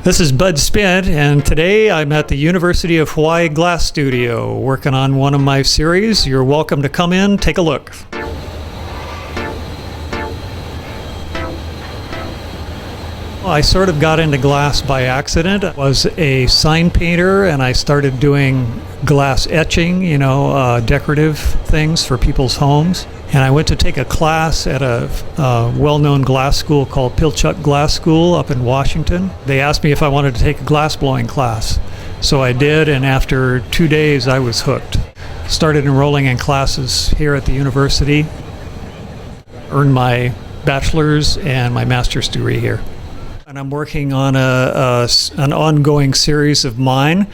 This is Bud Spindt, and today I'm at the University of Hawaii Glass Studio working on one of my series. You're welcome to come in, take a look. I sort of got into glass by accident. I was a sign painter and I started doing glass etching, decorative things for people's homes. And I went to take a class at a well-known glass school called Pilchuck Glass School up in Washington. They asked me if I wanted to take a glass blowing class. So I did, and after 2 days I was hooked. Started enrolling in classes here at the university. Earned my bachelor's and my master's degree here. And I'm working on an ongoing series of mine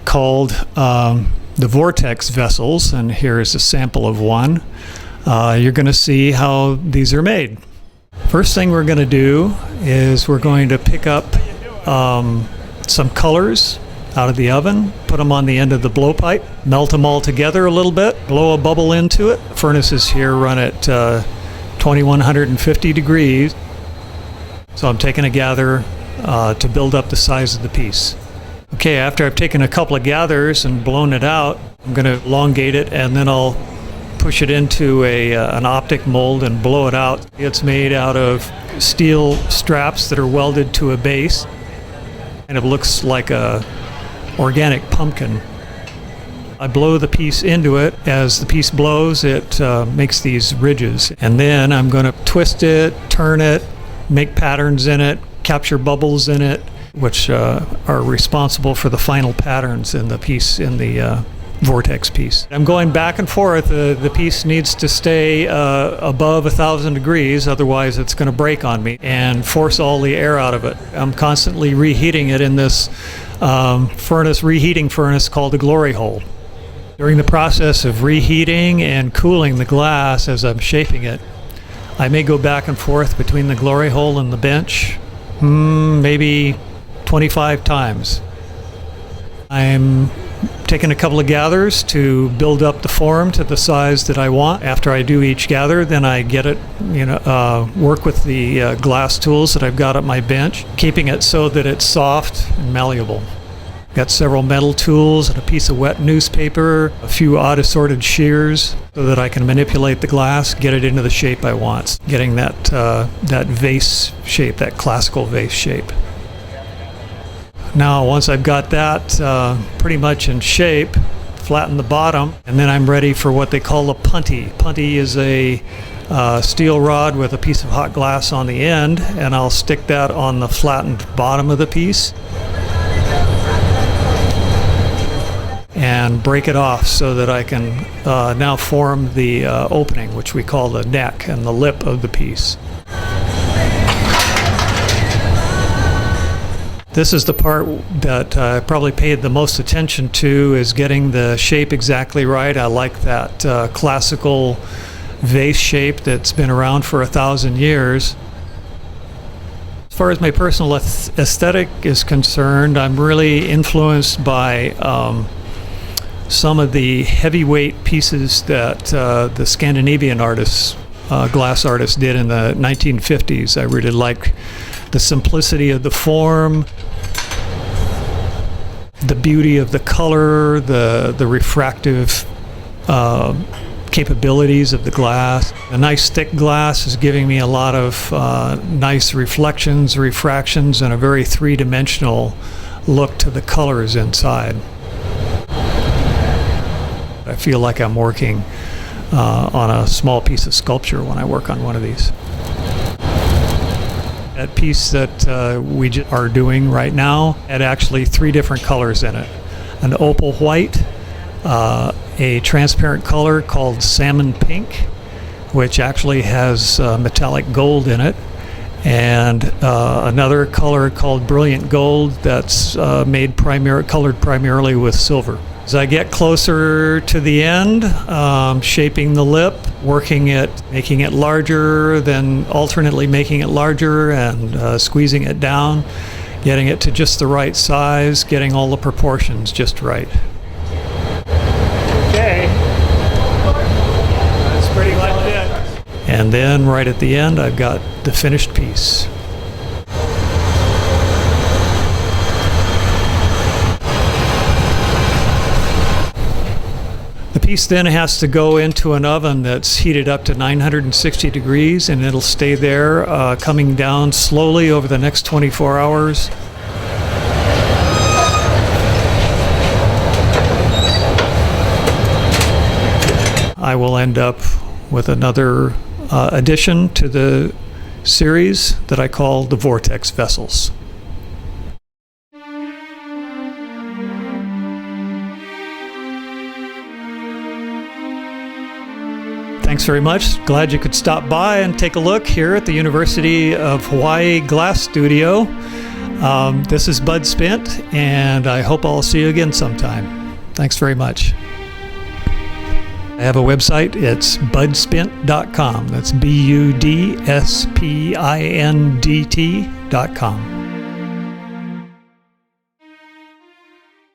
called the Vortex Vessels, and here's a sample of one. You're going to see how these are made. First thing we're going to do is we're going to pick up some colors out of the oven, put them on the end of the blowpipe, melt them all together a little bit, blow a bubble into it. Furnaces here run at 2150 degrees. So I'm taking a gather to build up the size of the piece. Okay, after I've taken a couple of gathers and blown it out, I'm going to elongate it, and then I'll push it into an optic mold and blow it out. It's made out of steel straps that are welded to a base, and it looks like a organic pumpkin. I blow the piece into it. As the piece blows, it makes these ridges, and then I'm going to twist it, turn it, make patterns in it, capture bubbles in it, which are responsible for the final patterns in the piece, in the vortex piece. I'm going back and forth. The piece needs to stay above 1,000 degrees, otherwise it's going to break on me and force all the air out of it. I'm constantly reheating it in this reheating furnace called the glory hole. During the process of reheating and cooling the glass as I'm shaping it, I may go back and forth between the glory hole and the bench, maybe 25 times. I'm taking a couple of gathers to build up the form to the size that I want. After I do each gather, then I get it, work with the glass tools that I've got at my bench, keeping it so that it's soft and malleable. Got several metal tools and a piece of wet newspaper, a few odd assorted shears, so that I can manipulate the glass, get it into the shape I want, getting that vase shape, that classical vase shape. Now, once I've got that pretty much in shape, flatten the bottom, and then I'm ready for what they call a punty. Punty is a steel rod with a piece of hot glass on the end, and I'll stick that on the flattened bottom of the piece and break it off so that I can now form the opening, which we call the neck and the lip of the piece. This is the part that I probably paid the most attention to, is getting the shape exactly right. I like that classical vase shape that's been around for 1,000 years. As far as my personal aesthetic is concerned, I'm really influenced by some of the heavyweight pieces that the Scandinavian artists, glass artists, did in the 1950s. I really like the simplicity of the form, the beauty of the color, the refractive capabilities of the glass. A nice thick glass is giving me a lot of nice reflections, refractions, and a very three-dimensional look to the colors inside. I feel like I'm working on a small piece of sculpture when I work on one of these. That piece that we are doing right now had actually 3 different colors in it. An opal white, a transparent color called salmon pink, which actually has metallic gold in it, and another color called brilliant gold that's colored primarily with silver. As I get closer to the end, shaping the lip, working it, making it larger, then alternately making it larger and squeezing it down, getting it to just the right size, getting all the proportions just right. Okay, that's pretty much it. And then right at the end, I've got the finished piece. piece then has to go into an oven that's heated up to 960 degrees, and it'll stay there, coming down slowly over the next 24 hours. I will end up with another addition to the series that I call the Vortex Vessels. Thanks very much. Glad you could stop by and take a look here at the University of Hawaii Glass Studio. This is Bud Spindt, and I hope I'll see you again sometime. Thanks very much. I have a website. It's budspindt.com. That's BUDSPINDT.com.